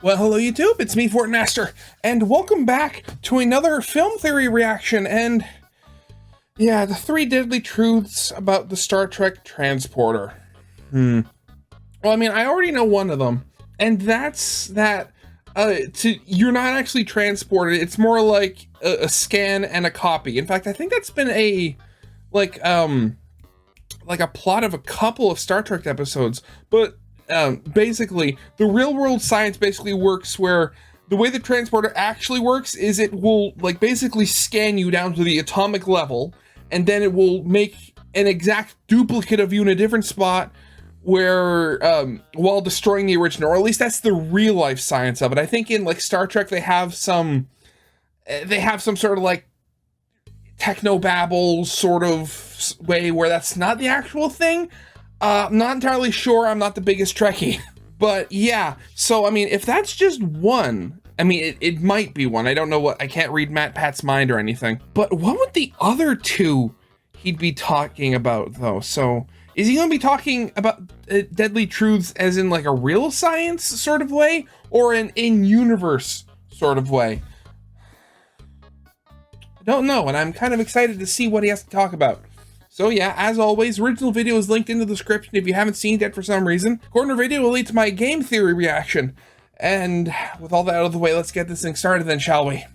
Well, hello YouTube, it's me, Fortmaster, and welcome back to another film theory reaction, and yeah, the 3 deadly truths about the Star Trek transporter. Well, I mean, I already know one of them, and that's that you're not actually transported, it's more like a scan and a copy. In fact, I think that's been a plot of a couple of Star Trek episodes, but basically, the real world science basically works where the way the transporter actually works is it will basically scan you down to the atomic level, and then it will make an exact duplicate of you in a different spot where while destroying the original, or at least that's the real life science of it. I think in Star Trek they have some sort of technobabble sort of way where that's not the actual thing. I'm not entirely sure, I'm not the biggest Trekkie, but yeah, so I mean, if that's just one, I mean, it might be one, I don't know I can't read Matt Pat's mind or anything, but what would the other 2 he'd be talking about though? So, is he gonna be talking about deadly truths as in a real science sort of way, or an in-universe sort of way? I don't know, and I'm kind of excited to see what he has to talk about. So yeah, as always, original video is linked in the description if you haven't seen it yet for some reason. Corner video will lead to my game theory reaction. And with all that out of the way, let's get this thing started then, shall we?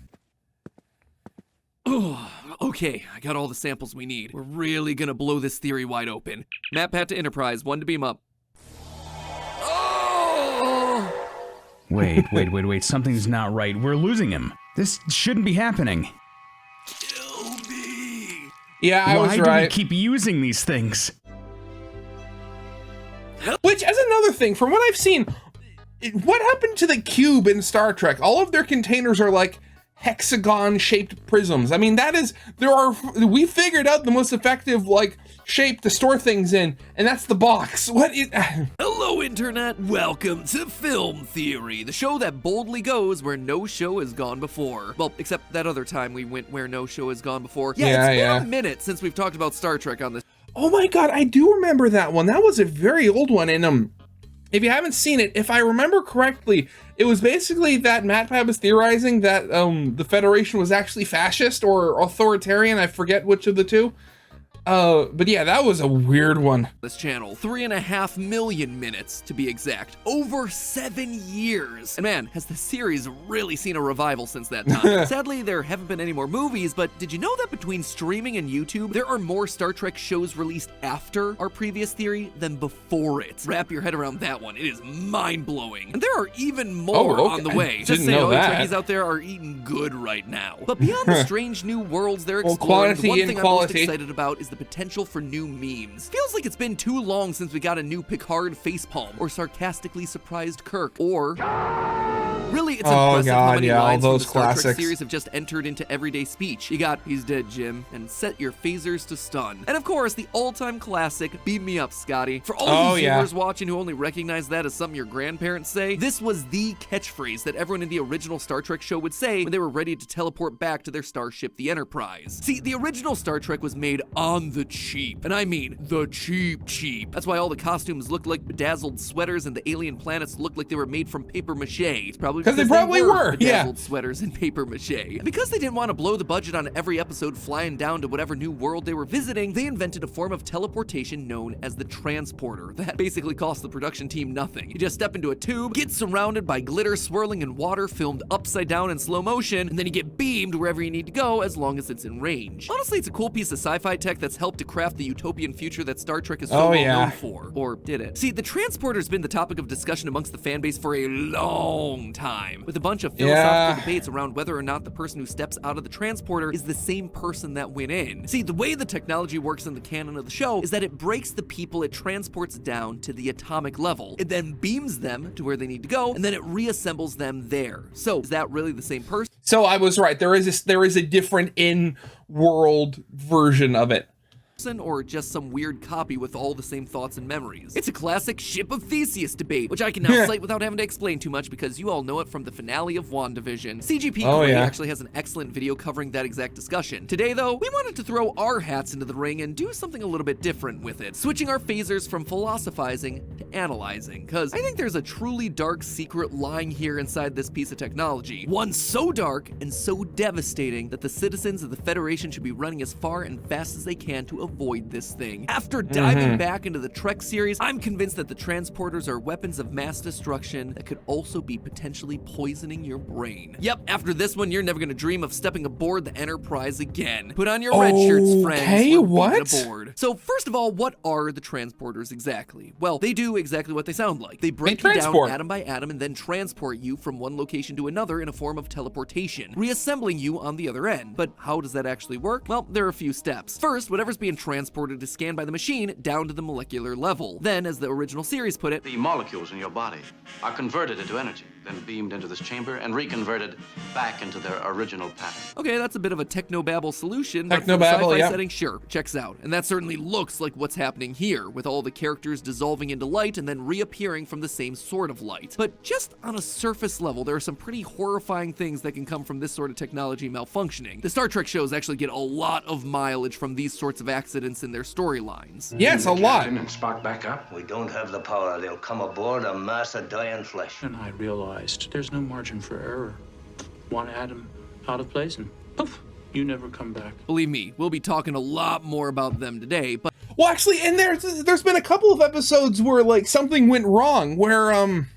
Okay, I got all the samples we need. We're really gonna blow this theory wide open. Map Pat to Enterprise, 1 to beam up. Oh! Wait, something's not right. We're losing him. This shouldn't be happening. Kill me! Yeah, I was right. Why do we keep using these things? Which, as another thing, from what I've seen, what happened to the cube in Star Trek? All of their containers are hexagon-shaped prisms. I mean, we figured out the most effective, shape to store things in, and that's the box. Hello, Internet. Welcome to Film Theory, the show that boldly goes where no show has gone before. Well, except that other time we went where no show has gone before. Yeah, it's been a minute since we've talked about Star Trek on this. Oh my god, I do remember that one. That was a very old one, and if you haven't seen it, if I remember correctly, it was basically that Matt Pat was theorizing that the Federation was actually fascist or authoritarian. I forget which of the 2. But yeah, that was a weird one. This channel, 3.5 million minutes to be exact, over 7 years. And man, has the series really seen a revival since that time. Sadly, there haven't been any more movies, but did you know that between streaming and YouTube, there are more Star Trek shows released after our previous theory than before it? Wrap your head around that one, it is mind-blowing. And there are even more on the way. Just saying, all you Trekkies out there are eating good right now. But beyond the strange new worlds they're exploring, the one thing I'm most excited about is the potential for new memes. Feels like it's been too long since we got a new Picard facepalm, or sarcastically surprised Kirk, or really, it's impressive how many lines from the Star Trek series have just entered into everyday speech. You got, "He's dead, Jim," and "Set your phasers to stun." And of course, the all-time classic, "Beam me up, Scotty." For all you Zoomers watching who only recognize that as something your grandparents say, this was the catchphrase that everyone in the original Star Trek show would say when they were ready to teleport back to their starship, the Enterprise. See, the original Star Trek was made on the cheap, and I mean the cheap. That's why all the costumes looked like bedazzled sweaters and the alien planets looked like they were made from paper mache. It's probably because they probably were bedazzled sweaters and paper mache. And because they didn't want to blow the budget on every episode flying down to whatever new world they were visiting, they invented a form of teleportation known as the transporter. That basically cost the production team nothing. You just step into a tube, get surrounded by glitter swirling in water filmed upside down in slow motion, and then you get beamed wherever you need to go as long as it's in range. Honestly, it's a cool piece of sci-fi tech that's helped to craft the utopian future that Star Trek is so well known for. Or did it? See, the transporter's been the topic of discussion amongst the fan base for a long time, with a bunch of philosophical debates around whether or not the person who steps out of the transporter is the same person that went in. See, the way the technology works in the canon of the show is that it breaks the people it transports down to the atomic level. It then beams them to where they need to go, and then it reassembles them there. So, is that really the same person? So I was right, there is a different in-world version of it. Or just some weird copy with all the same thoughts and memories. It's a classic Ship of Theseus debate, which I can now cite without having to explain too much because you all know it from the finale of WandaVision. CGP actually has an excellent video covering that exact discussion. Today, though, we wanted to throw our hats into the ring and do something a little bit different with it, switching our phasers from philosophizing to analyzing, because I think there's a truly dark secret lying here inside this piece of technology. One so dark and so devastating that the citizens of the Federation should be running as far and fast as they can to avoid this thing. After diving back into the Trek series, I'm convinced that the transporters are weapons of mass destruction that could also be potentially poisoning your brain. Yep, after this one, you're never gonna dream of stepping aboard the Enterprise again. Put on your red shirts, friends. Okay, We're what? being aboard. So first of all, what are the transporters exactly? Well, they do exactly what they sound like. They break you down atom by atom and then transport you from one location to another in a form of teleportation, reassembling you on the other end. But how does that actually work? Well, there are a few steps. First, whatever's being transported is scanned by the machine down to the molecular level. Then, as the original series put it, the molecules in your body are converted into energy, then beamed into this chamber and reconverted back into their original pattern. okay, that's a bit of a technobabble solution, but for the Technobabble, sci-fi yeah. setting, sure, checks out. And that certainly looks like what's happening here, with all the characters dissolving into light and then reappearing from the same sort of light. But just on a surface level, there are some pretty horrifying things that can come from this sort of technology malfunctioning. The Star Trek shows actually get a lot of mileage from these sorts of accidents in their storylines. Yes, a lot. And spark back up. We don't have the power. They'll come aboard a mass of dying flesh. And I realized there's no margin for error. One atom out of place and poof, you never come back. Believe me, we'll be talking a lot more about them today, but Well, actually, and there's been a couple of episodes where like something went wrong, where I'm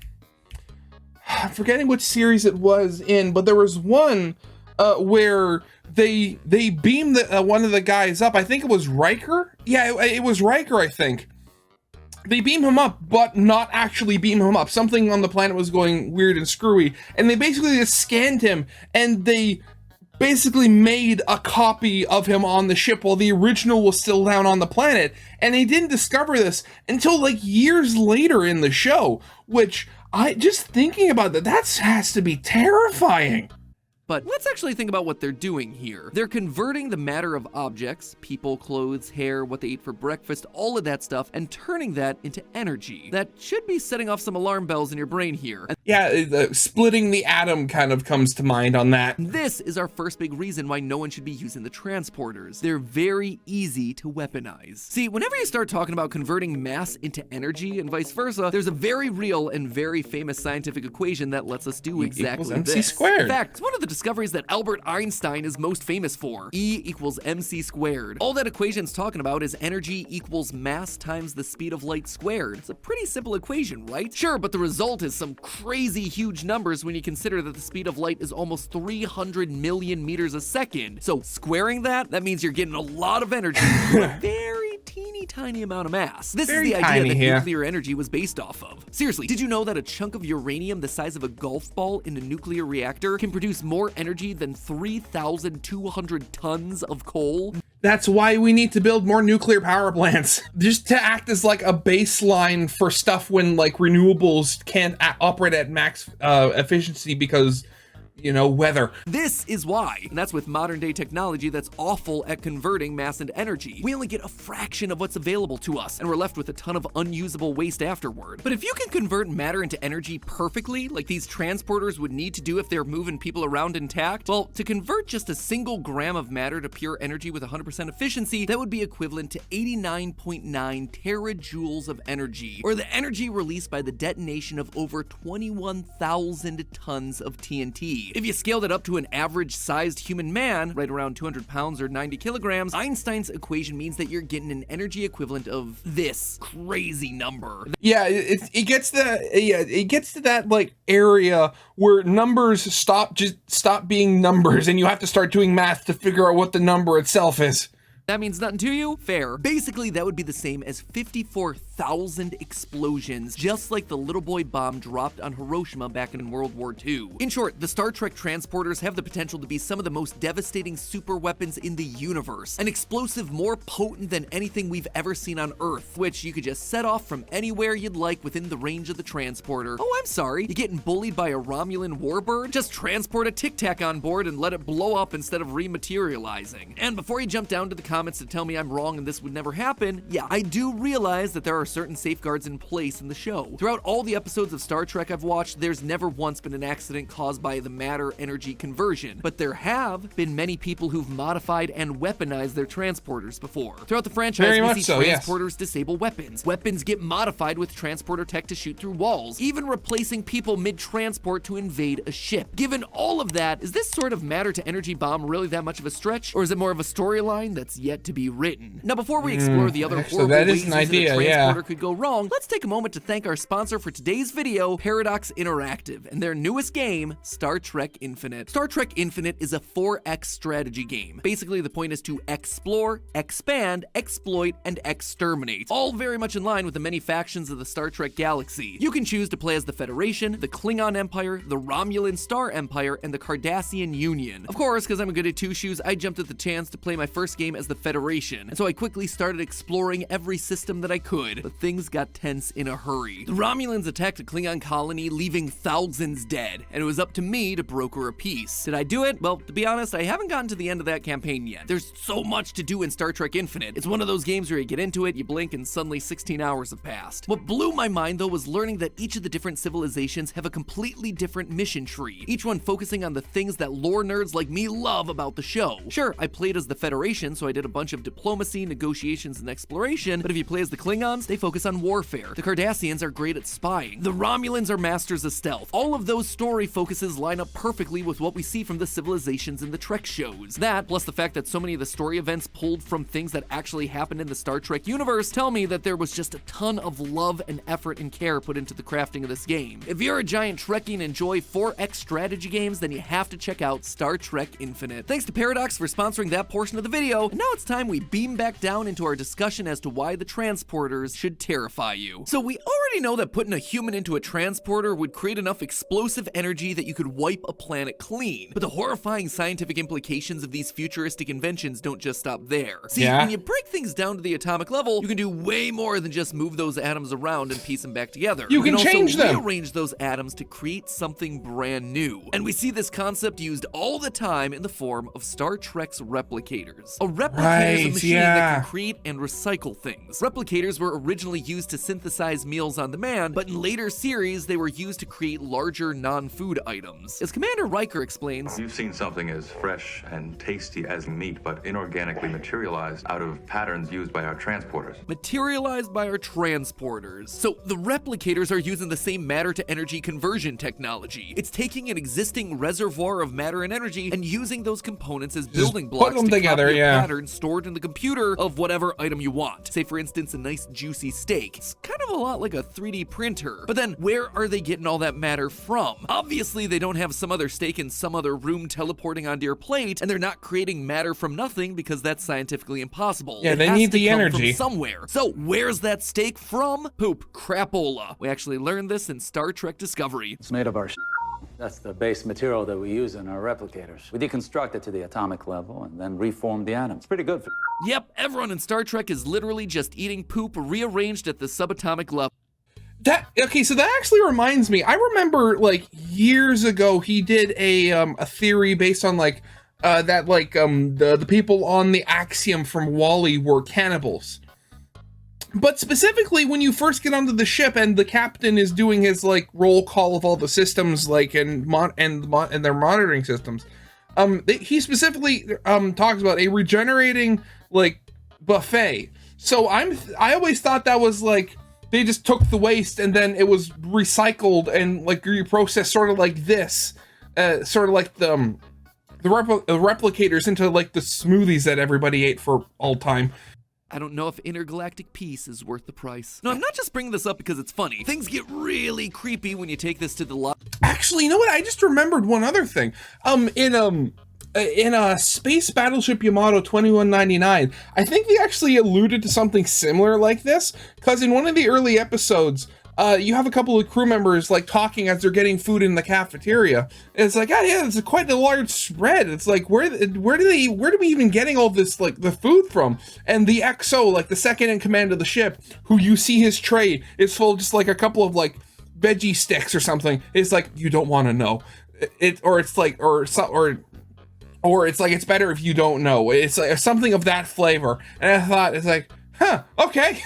forgetting which series it was in, but there was one where they beamed one of the guys up. I think it was Riker. Yeah, it was Riker, I think. They beam him up, but not actually beam him up. Something on the planet was going weird and screwy, and they basically just scanned him, and they basically made a copy of him on the ship while the original was still down on the planet. And they didn't discover this until like years later in the show, which I just thinking about that has to be terrifying. But let's actually think about what they're doing here. They're converting the matter of objects, people, clothes, hair, what they eat for breakfast, all of that stuff, and turning that into energy. That should be setting off some alarm bells in your brain here. And Yeah, splitting the atom kind of comes to mind on that. this is our first big reason why no one should be using the transporters. They're very easy to weaponize. See, whenever you start talking about converting mass into energy and vice versa, there's a very real and very famous scientific equation that lets us do exactly MC this. squared. In fact, it's one of the discoveries that Albert Einstein is most famous for. E equals mc squared. All that equation's talking about is energy equals mass times the speed of light squared. It's a pretty simple equation, right? Sure, but the result is some crazy huge numbers when you consider that the speed of light is almost 300 million meters a second. So squaring that means you're getting a lot of energy for a very teeny tiny amount of mass. This Very is the idea tiny that here. nuclear energy was based off of. Seriously, did you know that a chunk of uranium the size of a golf ball in a nuclear reactor can produce more energy than 3,200 tons of coal? That's why we need to build more nuclear power plants, just to act as like a baseline for stuff when like renewables can't operate at max efficiency because, you know, weather. This is why, and that's with modern day technology that's awful at converting mass into energy. We only get a fraction of what's available to us, and we're left with a ton of unusable waste afterward. But if you can convert matter into energy perfectly, like these transporters would need to do if they're moving people around intact, well, to convert just a single gram of matter to pure energy with 100% efficiency, that would be equivalent to 89.9 terajoules of energy, or the energy released by the detonation of over 21,000 tons of TNT. If you scale that up to an average-sized human man, right around 200 pounds or 90 kilograms, Einstein's equation means that you're getting an energy equivalent of this crazy number. Yeah, it gets to that like area where numbers stop being numbers, and you have to start doing math to figure out what the number itself is. That means nothing to you? Fair. Basically, that would be the same as 54,000 explosions, just like the little boy bomb dropped on Hiroshima back in World War II. In short, the Star Trek transporters have the potential to be some of the most devastating super weapons in the universe. An explosive more potent than anything we've ever seen on Earth, which you could just set off from anywhere you'd like within the range of the transporter. Oh, I'm sorry, you getting bullied by a Romulan warbird? Just transport a Tic Tac on board and let it blow up instead of rematerializing. And before you jump down to the comments to tell me I'm wrong and this would never happen, yeah, I do realize that there are certain safeguards in place in the show. Throughout all the episodes of Star Trek I've watched, there's never once been an accident caused by the matter-energy conversion, but there have been many people who've modified and weaponized their transporters before. Throughout the franchise, Very we much see so, yes. transporters disable weapons. Weapons get modified with transporter tech to shoot through walls, even replacing people mid-transport to invade a ship. Given all of that, is this sort of matter-to-energy bomb really that much of a stretch, or is it more of a storyline that's yet to be written? Now, before we explore the other horrible that ways is an using idea, a yeah. transporter could go wrong, let's take a moment to thank our sponsor for today's video, Paradox Interactive, and their newest game, Star Trek Infinite. Star Trek Infinite is a 4X strategy game. Basically, the point is to explore, expand, exploit, and exterminate, all very much in line with the many factions of the Star Trek galaxy. You can choose to play as the Federation, the Klingon Empire, the Romulan Star Empire, and the Cardassian Union. Of course, because I'm good at two shoes, I jumped at the chance to play my first game as the Federation, and so I quickly started exploring every system that I could, but things got tense in a hurry. The Romulans attacked a Klingon colony, leaving thousands dead, and it was up to me to broker a peace. Did I do it? Well, to be honest, I haven't gotten to the end of that campaign yet. There's so much to do in Star Trek Infinite. It's one of those games where you get into it, you blink, and suddenly 16 hours have passed. What blew my mind, though, was learning that each of the different civilizations have a completely different mission tree, each one focusing on the things that lore nerds like me love about the show. Sure, I played as the Federation, so I did a bunch of diplomacy, negotiations, and exploration, but if you play as the Klingons, they focus on warfare. The Cardassians are great at spying. The Romulans are masters of stealth. All of those story focuses line up perfectly with what we see from the civilizations in the Trek shows. That, plus the fact that so many of the story events pulled from things that actually happened in the Star Trek universe, tell me that there was just a ton of love and effort and care put into the crafting of this game. If you're a giant Trekkie and enjoy 4X strategy games, then you have to check out Star Trek Infinite. Thanks to Paradox for sponsoring that portion of the video, and now it's time we beam back down into our discussion as to why the transporters should terrify you. So we already know that putting a human into a transporter would create enough explosive energy that you could wipe a planet clean, but the horrifying scientific implications of these futuristic inventions don't just stop there. See, when you break things down to the atomic level, you can do way more than just move those atoms around and piece them back together. You can change also them. rearrange those atoms to create something brand new. And we see this concept used all the time in the form of Star Trek's Replicators. A replicator is a machine that can create and recycle things. Replicators were originally used to synthesize meals on demand, but in later series, they were used to create larger non-food items. As Commander Riker explains, you've seen something as fresh and tasty as meat, but inorganically materialized out of patterns used by our transporters. Materialized by our transporters. So the replicators are using the same matter-to-energy conversion technology. It's taking an existing reservoir of matter and energy and using those components as building blocks them to together, copy a yeah. pattern stored in the computer of whatever item you want. Say, for instance, a nice juicy steak. It's kind of a lot like a 3D printer. But then, where are they getting all that matter from? Obviously, they don't have some other steak in some other room teleporting onto your plate, and they're not creating matter from nothing because that's scientifically impossible. Yeah, It they has need to the come energy. from somewhere. So, where's that steak from? Poop. Crapola. We actually learned this in Star Trek Discovery. It's made of our That's the base material that we use in our replicators. We deconstruct it to the atomic level and then reform the atoms. Pretty good for Yep, everyone in Star Trek is literally just eating poop rearranged at the subatomic level. So that actually reminds me. I remember like years ago he did a theory based on like the people on the Axiom from Wall-E were cannibals. But specifically, when you first get onto the ship and the captain is doing his like roll call of all the systems, like and their monitoring systems, he specifically talks about a regenerating like buffet. So I always thought that was like they just took the waste and then it was recycled and like reprocessed, sort of like this, sort of like the replicators into like the smoothies that everybody ate for all time. I don't know if intergalactic peace is worth the price. No, I'm not just bringing this up because it's funny. Things get really creepy when you take this to the Actually, you know what? I just remembered one other thing. In a Space Battleship Yamato 2199, I think they actually alluded to something similar like this, because in one of the early episodes, you have a couple of crew members like talking as they're getting food in the cafeteria. And it's like, oh yeah, it's quite a large spread. It's like, where do we even getting all this like the food from? And the XO, like the second in command of the ship, who you see his tray is full of just like a couple of like veggie sticks or something. It's like, you don't want to know. It's like it's better if you don't know. It's like something of that flavor. And I thought, it's like, huh, okay.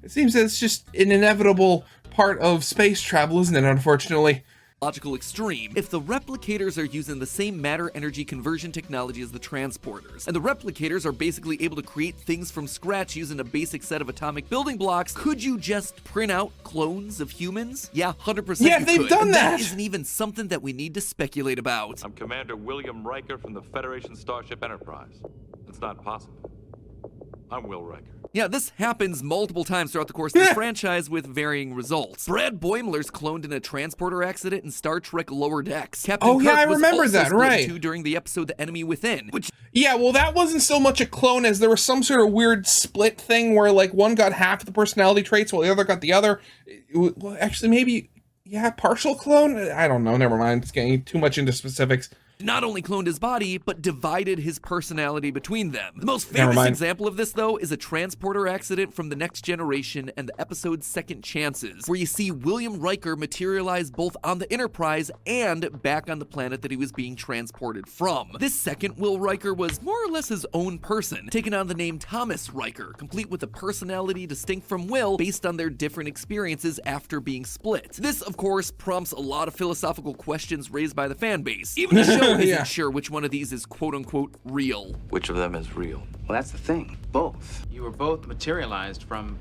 It seems that it's just an inevitable part of space travel, isn't it, unfortunately? Logical extreme if the replicators are using the same matter energy conversion technology as the transporters, and the replicators are basically able to create things from scratch using a basic set of atomic building blocks. Could you just print out clones of humans? Yeah, 100%. Yeah, they've done that. That isn't even something that we need to speculate about. I'm Commander William Riker from the Federation Starship Enterprise. It's not possible. I'm Will Riker. Yeah, this happens multiple times throughout the course of the franchise with varying results. Brad Boimler's cloned in a transporter accident in Star Trek Lower Decks. Captain Oh, yeah, Kirk I was remember also that, split in right. two during the episode The Enemy Within, which Yeah, well, that wasn't so much a clone as there was some sort of weird split thing where, like, one got half the personality traits while the other got the other. Well, actually, maybe, yeah, partial clone? I don't know, never mind. It's getting too much into specifics. not only cloned his body, but divided his personality between them. The most famous example of this, though, is a transporter accident from The Next Generation and the episode Second Chances, where you see William Riker materialize both on the Enterprise and back on the planet that he was being transported from. This second Will Riker was more or less his own person, taking on the name Thomas Riker, complete with a personality distinct from Will based on their different experiences after being split. This, of course, prompts a lot of philosophical questions raised by the fan base. Even the show isn't sure which one of these is quote-unquote real. Which of them is real? Well, that's the thing. Both. You were both materialized from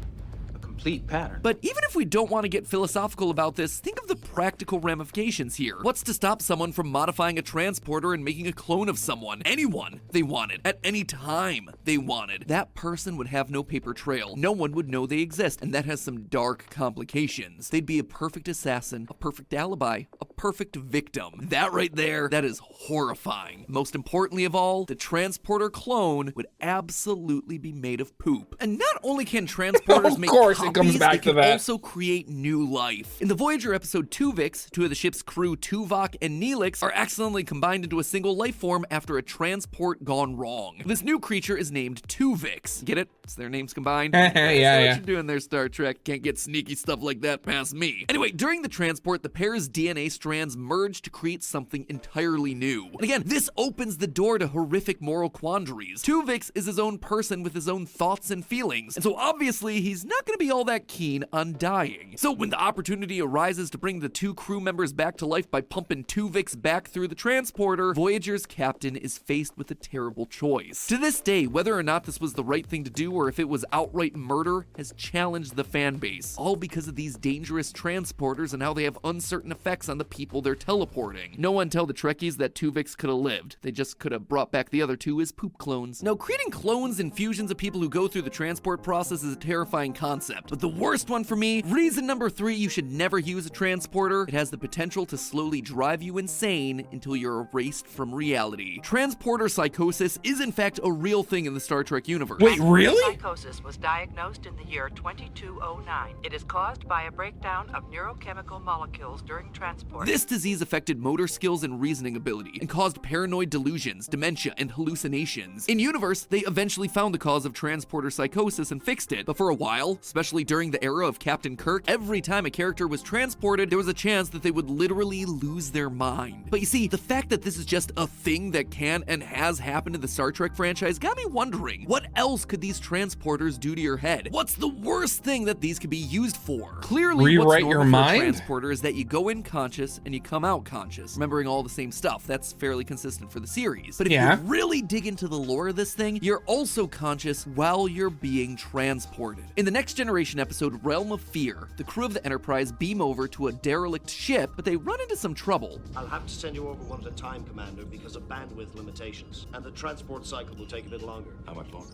a complete pattern. But even if we don't want to get philosophical about this, think of the practical ramifications here. What's to stop someone from modifying a transporter and making a clone of someone, anyone they wanted, at any time they wanted? That person would have no paper trail. No one would know they exist, and that has some dark complications. They'd be a perfect assassin, a perfect alibi, a perfect victim. That right there, that is horrifying. Most importantly of all, the transporter clone would absolutely be made of poop. And not only can transporters make copies, it comes back they to can that. also create new life. In the Voyager episode Tuvix, two of the ship's crew, Tuvok and Neelix, are accidentally combined into a single life form after a transport gone wrong. This new creature is named Tuvix. Get it? It's their names combined. Yeah, That's yeah. what you're doing there, Star Trek. Can't get sneaky stuff like that past me. Anyway, during the transport, the pair's DNA strands merge to create something entirely new. And again, this opens the door to horrific moral quandaries. Tuvix is his own person with his own thoughts and feelings, and so obviously he's not going to be all that keen on dying. So when the opportunity arises to bring the two crew members back to life by pumping Tuvix back through the transporter, Voyager's captain is faced with a terrible choice. To this day, whether or not this was the right thing to do or if it was outright murder has challenged the fan base, all because of these dangerous transporters and how they have uncertain effects on the people they're teleporting. No one tell the Trekkies that Tuvix could have lived. They just could have brought back the other two as poop clones. Now, creating clones and fusions of people who go through the transport process is a terrifying concept, but the worst one for me, reason number 3 you should never use a transporter, it has the potential to slowly drive you insane until you're erased from reality. Transporter psychosis is in fact a real thing in the Star Trek universe. Wait, really? Psychosis was diagnosed in the year 2209. It is caused by a breakdown of neurochemical molecules during transport. This disease affected motor skills and reasoning ability, and caused paranoid delusions, dementia, and hallucinations. In universe, they eventually found the cause of transporter psychosis and fixed it, but for a while, especially during the era of Captain Kirk, every time a character was transported, there was a chance that they would literally lose their mind. But you see, the fact that this is just a thing that can and has happened in the Star Trek franchise got me wondering, what else could these transporters do to your head? What's the worst thing that these could be used for? Clearly, what's Rewrite normal your for a mind? transporter is that you go in conscious and you come out conscious, remembering all the same stuff. That's fairly consistent for the series. But if you really dig into the lore of this thing, you're also conscious while you're being transported. In the Next Generation episode Realm of Fear, the crew of the Enterprise beam over to a derelict ship, but they run into some trouble. I'll have to send you over one at a time, Commander, because of bandwidth limitations. And the transport cycle will take a bit longer. How much longer?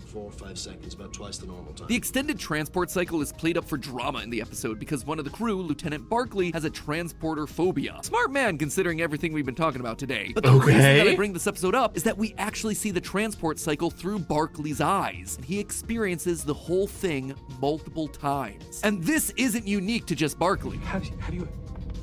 4 or 5 seconds, about twice the normal time. The extended transport cycle is played up for drama in the episode because one of the crew, Lieutenant Barclay, has a transporter phobia. Smart man considering everything we've been talking about today. But the reason that I bring this episode up is that we actually see the transport cycle through Barclay's eyes, and he experiences the whole thing multiple times. And this isn't unique to just Barclay. Have you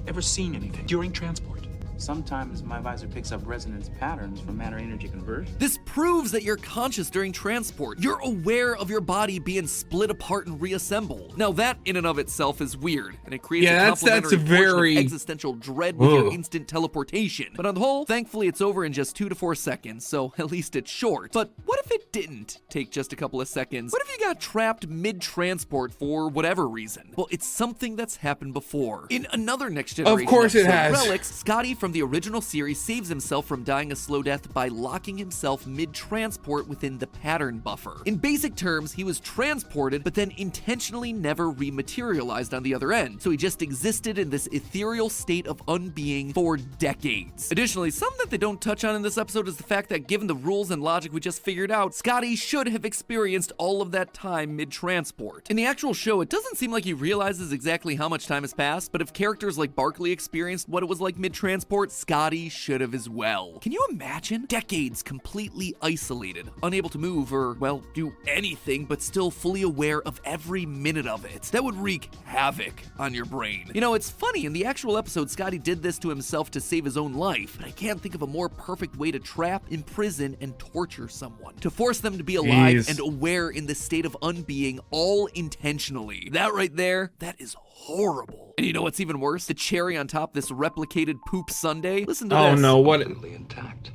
ever seen anything during transport? Sometimes my visor picks up resonance patterns from matter energy conversion. This proves that you're conscious during transport. You're aware of your body being split apart and reassembled. Now that in and of itself is weird, and it creates a complementary portion of existential dread with your instant teleportation. But on the whole, thankfully it's over in just 2 to 4 seconds, so at least it's short. But what if it didn't take just a couple of seconds? What if you got trapped mid-transport for whatever reason? Well, it's something that's happened before. In another Next Generation episode, Relics, Scotty from the original series saves himself from dying a slow death by locking himself mid-transport within the pattern buffer. In basic terms, he was transported, but then intentionally never rematerialized on the other end, so he just existed in this ethereal state of unbeing for decades. Additionally, something that they don't touch on in this episode is the fact that given the rules and logic we just figured out, Scotty should have experienced all of that time mid-transport. In the actual show, it doesn't seem like he realizes exactly how much time has passed, but if characters like Barkley experienced what it was like mid-transport, Scotty should have as well. Can you imagine? Decades completely isolated, unable to move or, well, do anything, but still fully aware of every minute of it. That would wreak havoc on your brain. You know, it's funny, in the actual episode, Scotty did this to himself to save his own life, but I can't think of a more perfect way to trap, imprison, and torture someone. To force them to be alive and aware in the state of unbeing, all intentionally. That right there, that is horrible. And you know what's even worse? The cherry on top this replicated poop sundae? Listen to this. Oh no, what? Intact.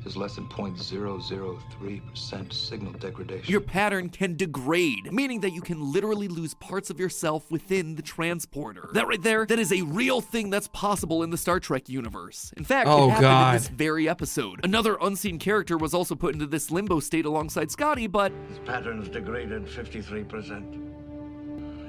There's less than 0.003% signal degradation. Your pattern can degrade, meaning that you can literally lose parts of yourself within the transporter. That right there, that is a real thing that's possible in the Star Trek universe. In fact, it happened in this very episode. Another unseen character was also put into this limbo state alongside Scotty, but his pattern's degraded 53%.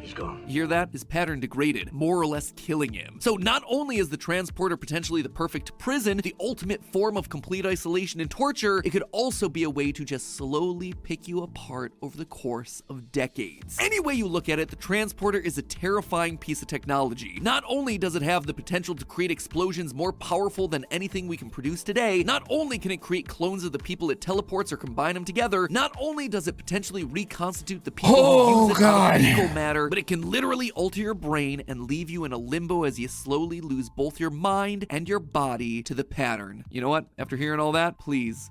He's gone. You hear that? His pattern degraded, more or less killing him. So not only is the transporter potentially the perfect prison, the ultimate form of complete isolation and torture, it could also be a way to just slowly pick you apart over the course of decades. Any way you look at it, the transporter is a terrifying piece of technology. Not only does it have the potential to create explosions more powerful than anything we can produce today, not only can it create clones of the people it teleports or combine them together, not only does it potentially reconstitute the people who use it out of fecal matter, but it can literally alter your brain and leave you in a limbo as you slowly lose both your mind and your body to the pattern. You know what? After hearing all that, please,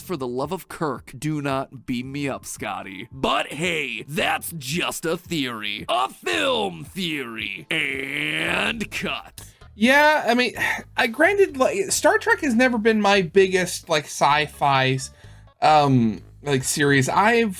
for the love of Kirk, do not beam me up, Scotty. But hey, that's just a theory. A film theory. And cut. Yeah, I mean, granted, like, Star Trek has never been my biggest, like, sci-fi, like, series. I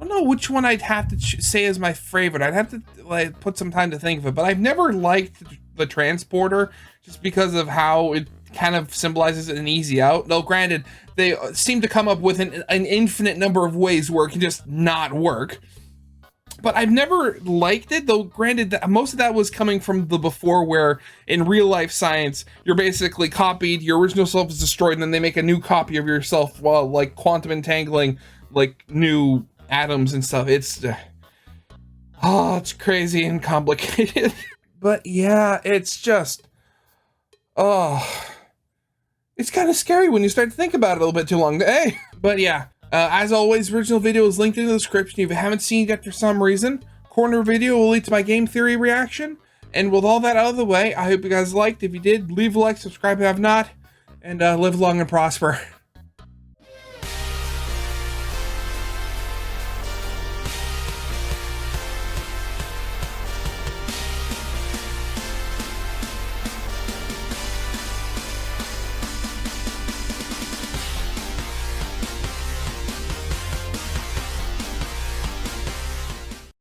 don't know which one I'd have to say is my favorite. I'd have to like put some time to think of it, but I've never liked the transporter just because of how it kind of symbolizes an easy out. Though granted, they seem to come up with an infinite number of ways where it can just not work. But I've never liked it, though granted, most of that was coming from the before, where in real life science, you're basically copied, your original self is destroyed, and then they make a new copy of yourself while like quantum entangling like new atoms and stuff. It's it's crazy and complicated. But yeah, it's just it's kind of scary when you start to think about it a little bit too long. Hey, but yeah, as always, original video is linked in the description. If you haven't seen it yet for some reason, corner video will lead to my game theory reaction. And with all that out of the way, I hope you guys liked. If you did, leave a like, subscribe if you have not, and live long and prosper.